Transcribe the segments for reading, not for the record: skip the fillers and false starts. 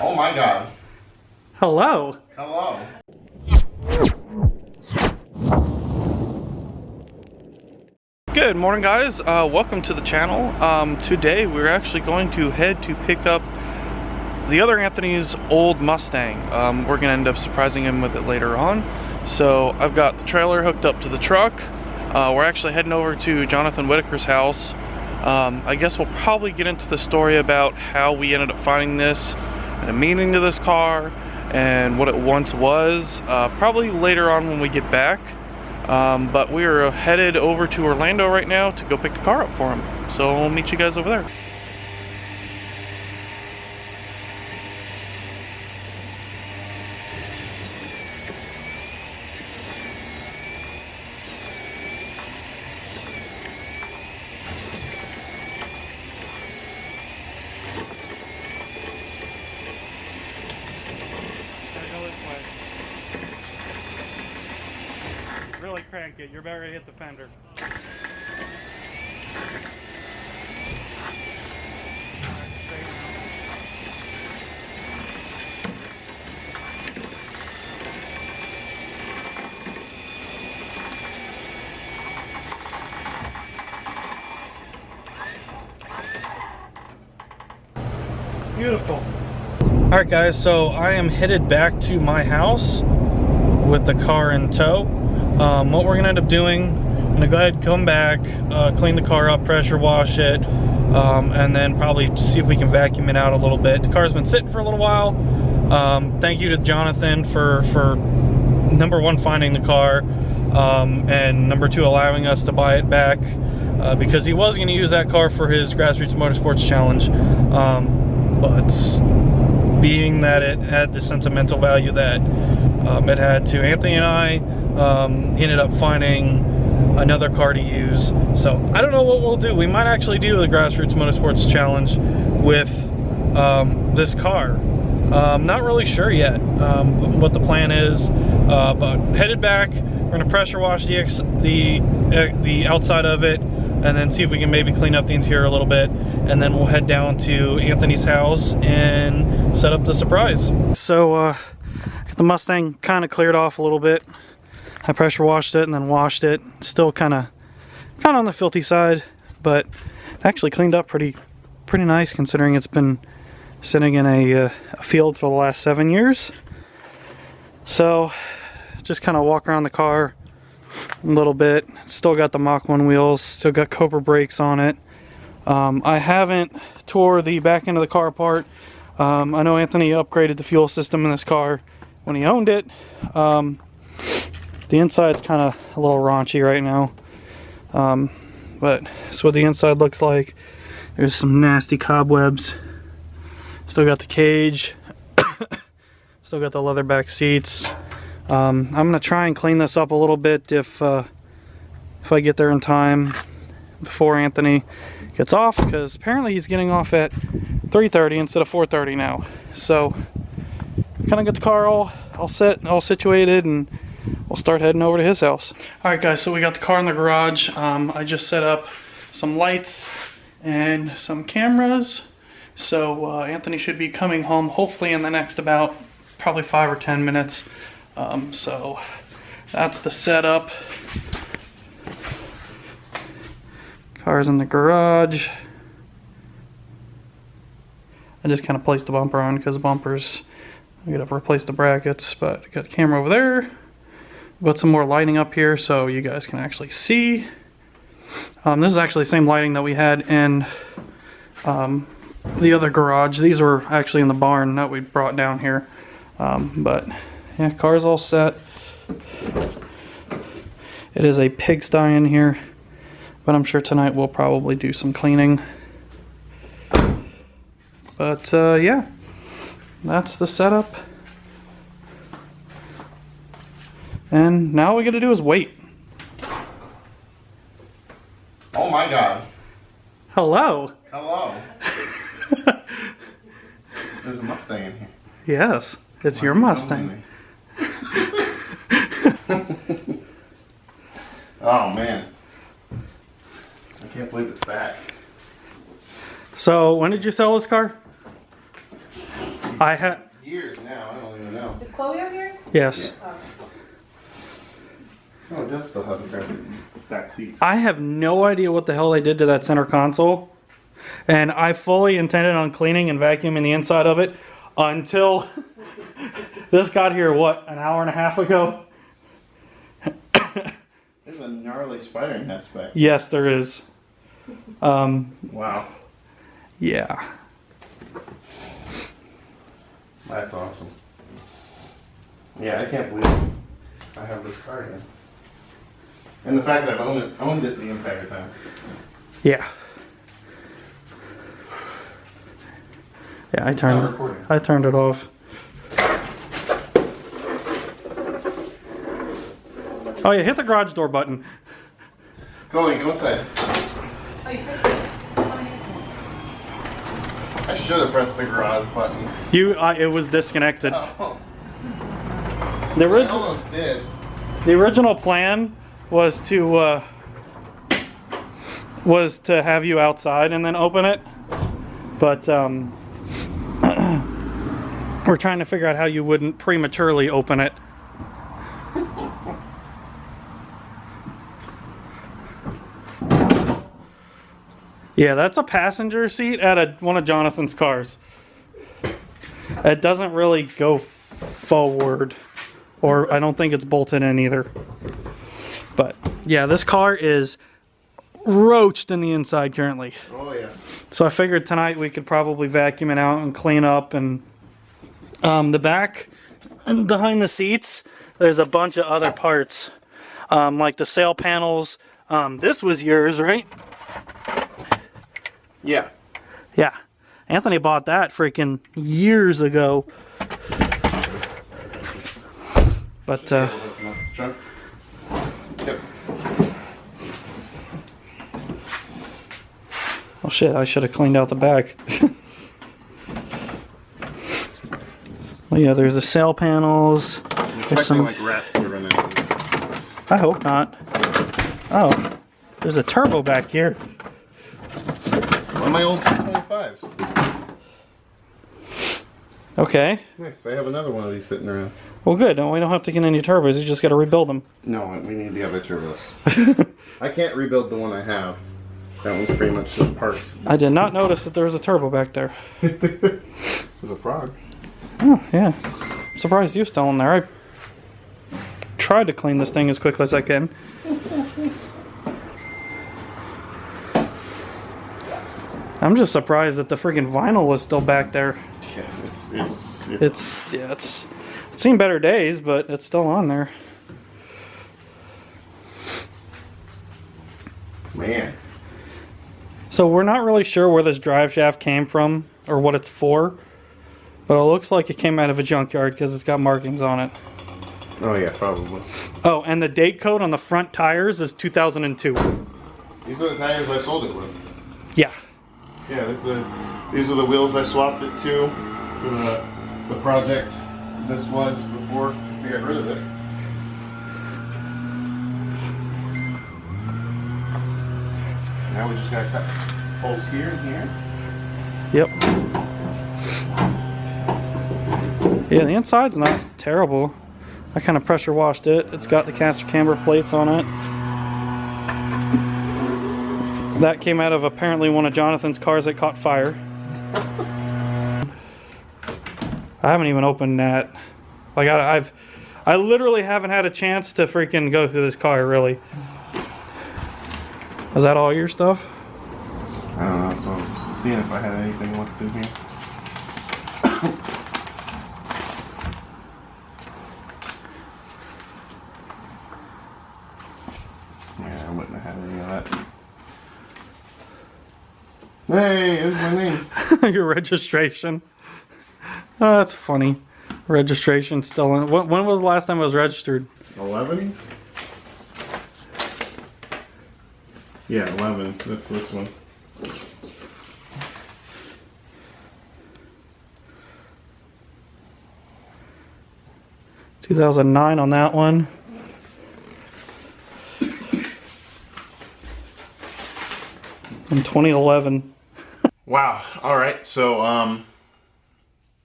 Oh my God. Hello. Hello. Good morning, guys. Welcome to the channel. Today we're actually going to head to pick up the other Anthony's old Mustang. We're gonna end up surprising him with it later on. So I've got the trailer hooked up to the truck. We're actually heading over to Jonathan Whitaker's house. I guess we'll probably get into the story about how we ended up finding this and the meaning to this car and what it once was, probably later on when we get back. But we are headed over to Orlando right now to go pick the car up for him. So I'll meet you guys over there. Really crank it, you're about to hit the fender. Beautiful. Alright guys, so I am headed back to my house with the car in tow. What we're gonna end up doing, I'm gonna go ahead and come back, clean the car up, pressure wash it, and then probably see if we can vacuum it out a little bit. The car's been sitting for a little while. Thank you to Jonathan for number one, finding the car, and number two, allowing us to buy it back, because he was gonna use that car for his Grassroots Motorsports Challenge, but being that it had the sentimental value that it had to Anthony and I, he ended up finding another car to use. So I don't know what we'll do. We might actually do the Grassroots Motorsports Challenge with this car. Not really sure yet what the plan is, but headed back. We're gonna pressure wash the outside of it, and then see if we can maybe clean up the interior a little bit, and then we'll head down to Anthony's house and set up the surprise. So the Mustang kind of cleared off a little bit. I pressure washed it and then washed it. Still kind of on the filthy side, but actually cleaned up pretty nice considering it's been sitting in a field for the last 7 years. So just kind of walk around the car a little bit. Still got the Mach 1 wheels, still got Cobra brakes on it. I haven't tore the back end of the car apart. I know Anthony upgraded the fuel system in this car when he owned it. The inside's kind of a little raunchy right now, but that's what the inside looks like. There's some nasty cobwebs. Still got the cage. Still got the leather back seats. I'm gonna try and clean this up a little bit if I get there in time before Anthony gets off, because apparently he's getting off at 3:30 instead of 4:30 now. So kind of get the car all set, all situated, and we'll start heading over to his house. Alright guys, so we got the car in the garage. I just set up some lights and some cameras. So Anthony should be coming home hopefully in the next about probably 5 or 10 minutes. So that's the setup. Car's in the garage. I just kind of placed the bumper on because the bumpers, I gotta replace the brackets, but I got the camera over there. Got some more lighting up here so you guys can actually see. This is actually the same lighting that we had in the other garage. These were actually in the barn that we brought down here. But yeah, car's all set. It is a pigsty in here, but I'm sure tonight we'll probably do some cleaning. But yeah, that's the setup. And now all we gotta do is wait. Oh my God. Hello. Hello. There's a Mustang in here. Yes, it's your Mustang. Oh man. I can't believe it's back. So when did you sell this car? I had years now. I don't even know. Is Chloe out here? yes. Oh. Oh, it does still have the back seats. I have no idea what the hell they did to that center console, and I fully intended on cleaning and vacuuming the inside of it until this got here. What, an hour and a half ago? There's a gnarly spider nest back. Yes, there is. Wow. Yeah. That's awesome. Yeah, I can't believe I have this car here. And the fact that I've owned it the entire time. Yeah. Yeah, I turned it off. Oh yeah, hit the garage door button. Chloe, go inside. Oh, you pressed it? I should have pressed the garage button. It was disconnected. Oh, The, I almost did. the original plan was to have you outside and then open it, but we're trying to figure out how you wouldn't prematurely open it. Yeah, that's a passenger seat at one of Jonathan's cars. It doesn't really go forward, or I don't think it's bolted in either. But yeah, this car is roached in the inside currently. Oh yeah. So I figured tonight we could probably vacuum it out and clean up. And the back and behind the seats, there's a bunch of other parts, like the sail panels. This was yours, right? Yeah. Yeah. Anthony bought that freaking years ago. But Trunk. Yep. oh shit, I should have cleaned out the back. Well, yeah, there's the sail panels. There's some, like rats living in it. I hope not. Oh, there's a turbo back here. One of my old 225s. Okay. Nice. I have another one of these sitting around. Well, good. No, we don't have to get any turbos. You just got to rebuild them. No, we need the other turbos. I can't rebuild the one I have. That one's pretty much just parts. I did not notice that there was a turbo back there. There's a frog. Oh, yeah. I'm surprised you're still in there. I tried to clean this thing as quickly as I can. I'm just surprised that the freaking vinyl was still back there. Yeah, It's seen better days, but it's still on there. Man. So we're not really sure where this drive shaft came from or what it's for, but it looks like it came out of a junkyard because it's got markings on it. Oh yeah, probably. Oh, and the date code on the front tires is 2002. These are the tires I sold it with. Yeah. Yeah, these are the wheels I swapped it to for the project this was before we got rid of it. Now we just gotta cut holes here and here. Yep. Yeah, the inside's not terrible. I kind of pressure washed it. It's got the caster camber plates on it. That came out of apparently one of Jonathan's cars that caught fire. I haven't even opened that. Like I literally haven't had a chance to freaking go through this car, really. Is that all your stuff? I don't know, so I'm just seeing if I had anything left in here. Yeah, I wouldn't have had any of that. Hey, there's my name. Your registration. Oh, that's funny. Registration still in. When was the last time it was registered? 11? Yeah, 11. That's this one. (2009) on that one. In 2011. Wow. All right. So,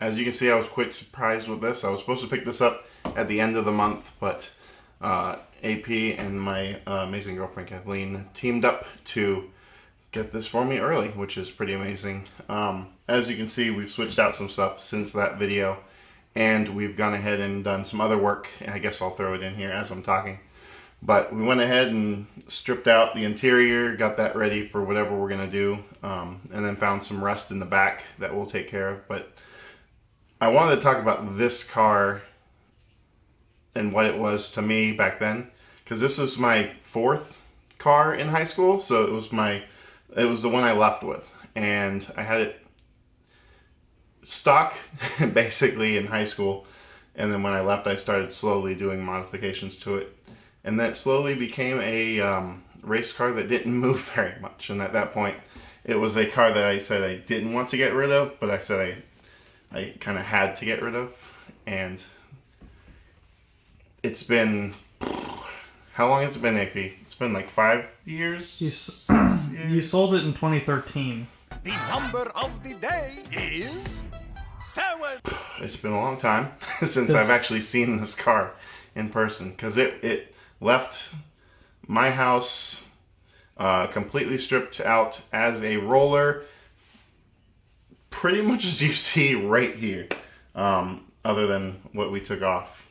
as you can see, I was quite surprised with this. I was supposed to pick this up at the end of the month, but AP and my amazing girlfriend Kathleen teamed up to get this for me early, which is pretty amazing. As you can see, we've switched out some stuff since that video, and we've gone ahead and done some other work. I guess I'll throw it in here as I'm talking. But we went ahead and stripped out the interior, got that ready for whatever we're gonna do, and then found some rust in the back that we'll take care of. But I wanted to talk about this car and what it was to me back then, because this is my 4th car in high school, so it was the one I left with, and I had it stock basically in high school, and then when I left I started slowly doing modifications to it, and that slowly became a race car that didn't move very much. And at that point it was a car that I said I didn't want to get rid of, but I said I kind of had to get rid of. And it's been, how long has it been, AP? It's been like 5 years? You sold it in 2013. The number of the day is 7. It's been a long time since I've actually seen this car in person, because it left my house completely stripped out as a roller, pretty much as you see right here, other than what we took off.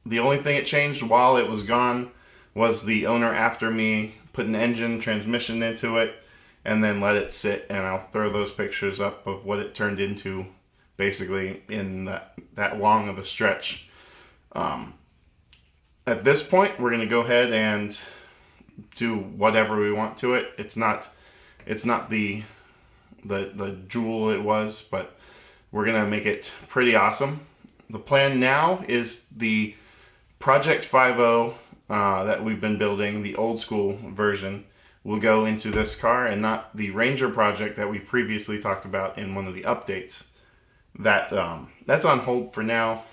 The only thing it changed while it was gone was the owner after me put an engine transmission into it and then let it sit, and I'll throw those pictures up of what it turned into basically in that long of a stretch. At this point we're gonna go ahead and do whatever we want to it. It's not the jewel it was, but we're gonna make it pretty awesome. The plan now is the Project 5.0 that we've been building, the old school version, will go into this car, and not the Ranger project that we previously talked about in one of the updates. That's on hold for now,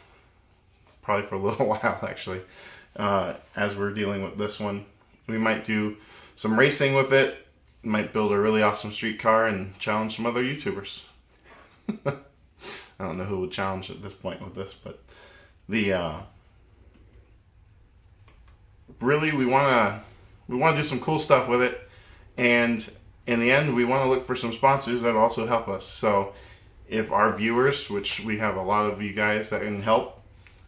probably for a little while actually, as we're dealing with this one. We might do some racing with it, might build a really awesome street car and challenge some other YouTubers. I don't know who would challenge at this point with this, but really we want to do some cool stuff with it, and in the end we want to look for some sponsors that also help us. So if our viewers, which we have a lot of you guys that can help,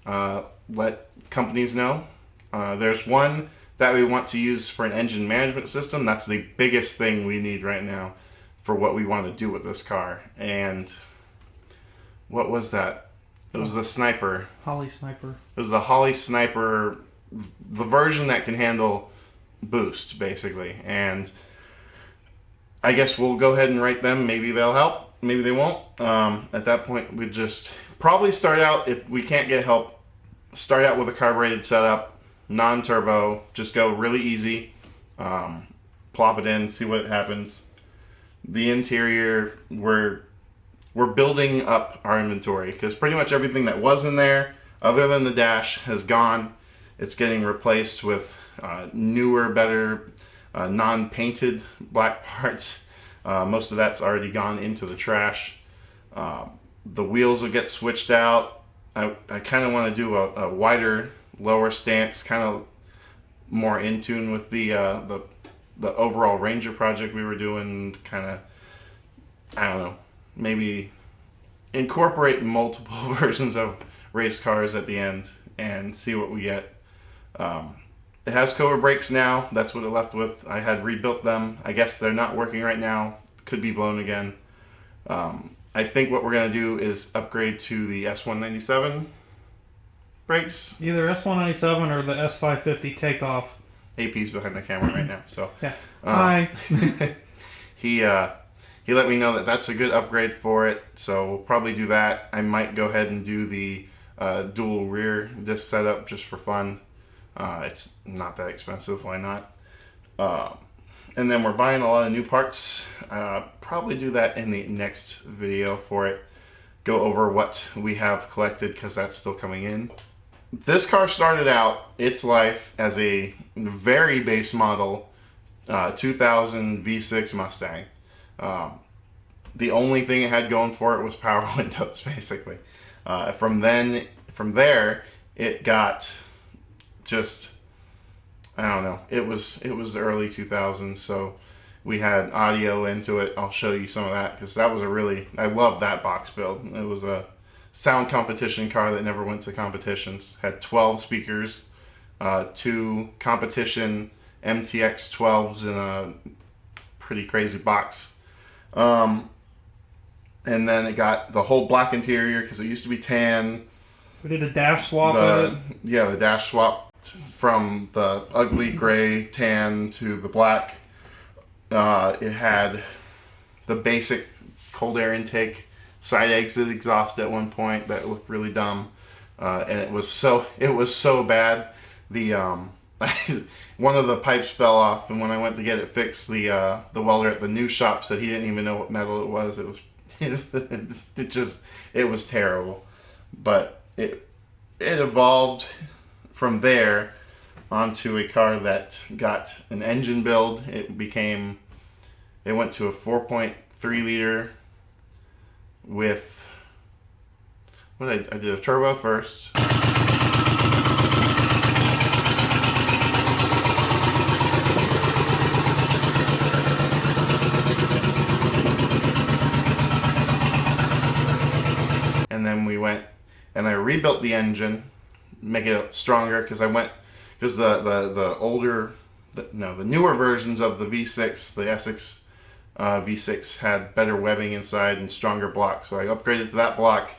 let companies know. There's one that we want to use for an engine management system. That's the biggest thing we need right now for what we want to do with this car. And what was that? It was the Sniper. Holly Sniper. It was the Holly Sniper, the version that can handle boost, basically. And I guess we'll go ahead and write them. Maybe they'll help, maybe they won't. At that point, we'd just probably start out, if we can't get help, start out with a carbureted setup, non-turbo, just go really easy, plop it in, see what happens. The interior, we're building up our inventory, because pretty much everything that was in there, other than the dash, has gone. It's getting replaced with newer, better, non-painted black parts. Most of that's already gone into the trash. The wheels will get switched out. I kind of want to do a wider, lower stance, kind of more in tune with the overall Ranger project we were doing. Kind of, I don't know, maybe incorporate multiple versions of race cars at the end and see what we get. It has Cobra brakes now. That's what it left with. I had rebuilt them. I guess they're not working right now. Could be blown again. I think what we're going to do is upgrade to the S197 brakes. Either S197 or the S550 takeoff. AP's behind the camera right now, so yeah. Hi. He let me know that that's a good upgrade for it, so we'll probably do that. I might go ahead and do the dual rear disc setup just for fun. It's not that expensive, why not? And then we're buying a lot of new parts. Probably do that in the next video for it. Go over what we have collected, because that's still coming in. This car started out its life as a very base model 2000 V6 Mustang. the only thing it had going for it was power windows, basically. From there, it got just, I don't know. It was the early 2000s, so we had audio into it. I'll show you some of that because that was I love that box build. It was a sound competition car that never went to competitions. Had 12 speakers, 2 competition MTX 12s in a pretty crazy box. And then it got the whole black interior because it used to be tan. We did a dash swap. Yeah, the dash swap from the ugly gray tan to the black. It had the basic cold air intake side exit exhaust at one point that looked really dumb, and it was so bad. The one of the pipes fell off, and when I went to get it fixed, the welder at the new shop said he didn't even know what metal it was. It was terrible, but it evolved from there onto a car that got an engine build. It went to a 4.3 liter with, I did a turbo first. And then we went and I rebuilt the engine, make it stronger, because the newer versions of the V6, the Essex V6 had better webbing inside and stronger blocks. So I upgraded to that block,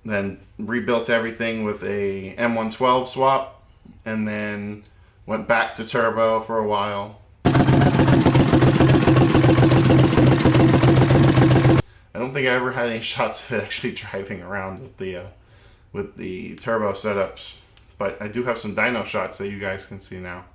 then rebuilt everything with a M112 swap, and then went back to turbo for a while. I don't think I ever had any shots of it actually driving around with the turbo setups, but I do have some dyno shots that you guys can see now.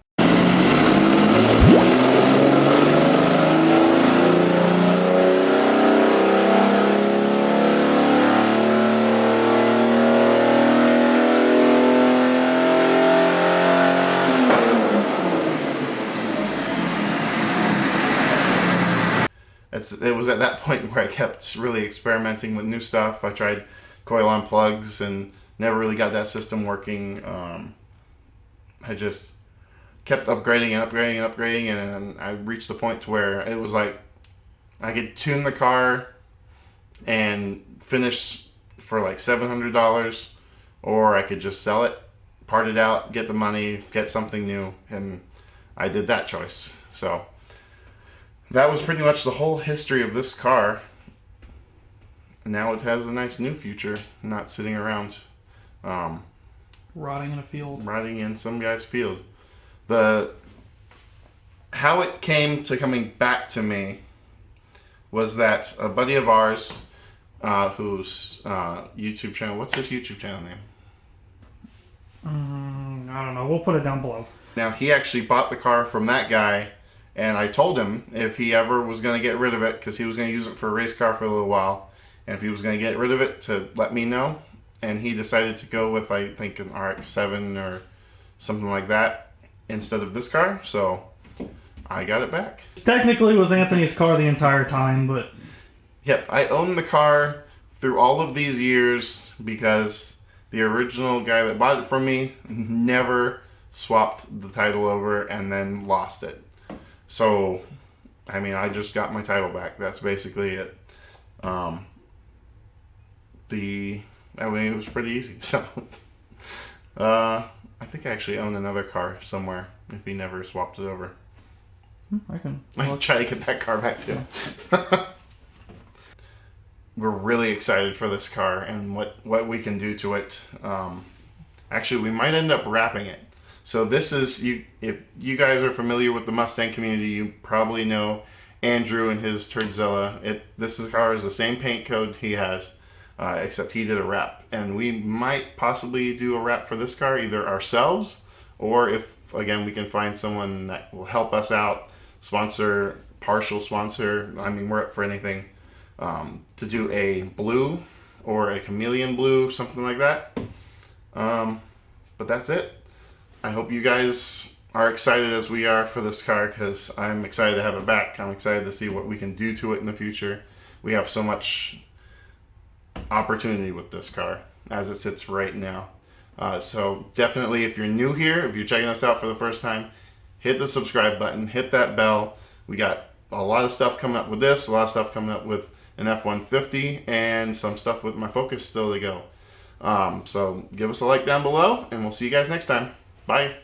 It was at that point where I kept really experimenting with new stuff. I tried coil-on plugs and never really got that system working. I just kept upgrading and upgrading and upgrading, and I reached the point to where it was like I could tune the car and finish for like $700, or I could just sell it, part it out, get the money, get something new, and I did that choice. So that was pretty much the whole history of this car. Now it has a nice new future, not sitting around rotting in a field. Rotting in some guy's field. How it came to coming back to me was that a buddy of ours, whose YouTube channel, what's his YouTube channel name? I don't know, we'll put it down below. Now he actually bought the car from that guy, and I told him if he ever was going to get rid of it, because he was going to use it for a race car for a little while, and if he was going to get rid of it, to let me know. And he decided to go with, I think, an RX-7 or something like that instead of this car, so I got it back. Technically it was Anthony's car the entire time, but... Yep, I owned the car through all of these years because the original guy that bought it from me never swapped the title over and then lost it. So, I mean, I just got my title back. That's basically it. I mean, it was pretty easy. So, I think I actually own another car somewhere if he never swapped it over. I can try to get that car back too. We're really excited for this car and what we can do to it. Actually, we might end up wrapping it. So this is, if you guys are familiar with the Mustang community, you probably know Andrew and his Turdzilla. This car is the same paint code he has, except he did a wrap. And we might possibly do a wrap for this car, either ourselves, or if, again, we can find someone that will help us out, sponsor, partial sponsor, I mean, we're up for anything, to do a blue or a chameleon blue, something like that. But that's it. I hope you guys are excited as we are for this car, because I'm excited to have it back. I'm excited to see what we can do to it in the future. we have so much opportunity with this car as it sits right now. So definitely, if you're new here, if you're checking us out for the first time, hit the subscribe button, hit that bell. We got a lot of stuff coming up with this, a lot of stuff coming up with an F-150, and some stuff with my Focus still to go. So give us a like down below, and we'll see you guys next time. Bye.